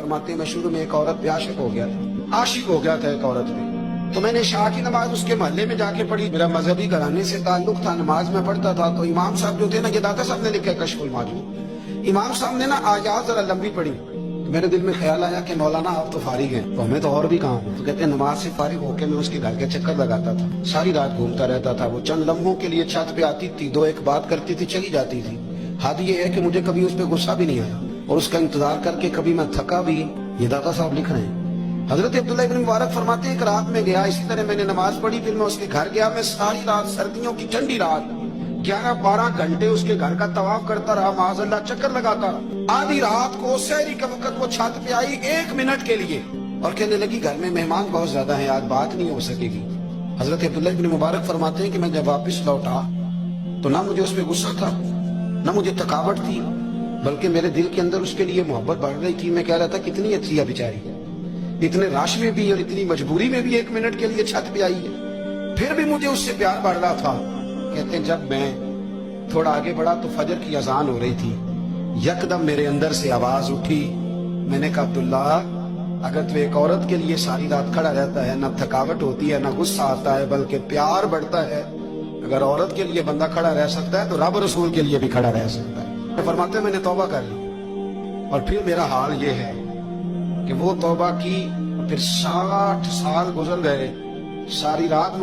फरमाते हैं मैं शुरू में एक औरत पे आशिक हो गया था एक औरत पे। तो मैंने शाह की नमाज उसके मोहल्ले में जाके पढ़ी। मेरा मजहबी घराने से ताल्लुक था, नमाज में पढ़ता था। तो इमाम साहब जो थे ना, ये दाता साहब ने लिखा है कशफुल माजूब, इमाम साहब ने ना आयात जरा लंबी पढ़ी। तो मेरे दिल में ख्याल आया कि मौलाना आप तो फारिग हैं, तो हमें तो और भी काम है। तो कहते हैं नमाज से फारिग होकर मैं उसके घर के चक्कर लगाता था, सारी रात घूमता रहता था। वो चंद लम्हों के लिए छत पे आती थी, दो एक बात करती थी, चली जाती थी। हाथ ये है कि मुझे कभी उस पर गुस्सा भी नहीं आया, और उसका इंतजार करके कभी मैं थका भी। ये दाता साहब लिख रहे हैं। हजरत अब्दुल्लाह इब्न मुबारक फरमाते हैं कि रात में गया, इसी तरह मैंने नमाज पढ़ी, फिर मैं उसके घर गया। मैं सारी रात, सर्दियों की ठंडी रात, 11-12 घंटे उसके घर का तवाफ करता रहा, माज़अल्लाह चक्कर लगाता रहा। आधी रात को सहरी का वक्त वो छत पे आई 1 मिनट के लिए और कहने लगी घर में मेहमान बहुत ज्यादा हैं, आज बात नहीं हो सकेगी। हजरत अब्दुल्लाह इब्न मुबारक फरमाते हैं कि मैं जब वापस लौटा तो ना मुझे उस पर गुस्सा था, ना मुझे थकावट थी, बल्कि मेरे दिल के अंदर उसके लिए मोहब्बत बढ़ रही थी। मैं कह रहा था कितनी अच्छी है बेचारी, इतने राश में भी और इतनी मजबूरी में भी 1 मिनट के लिए छत पे आई है, फिर भी मुझे उससे प्यार बढ़ रहा था। कहते हैं जब मैं थोड़ा आगे बढ़ा तो फजर की अजान हो रही थी, यकदम मेरे अंदर से आवाज उठी। मैंने कहा अब्दुल्ला, अगर तू एक औरत के लिए सारी रात खड़ा रहता है, ना थकावट होती है, ना गुस्सा आता है, बल्कि प्यार बढ़ता है। अगर औरत के लिए बंदा खड़ा रह सकता है तो रब रसूल के लिए भी खड़ा रह सकता है। फरमाते हैं मैंने तौबा कर ली, और फिर मेरा हाल ये है कि वो तौबा की, फिर 60 साल गुजर गए, सारी रात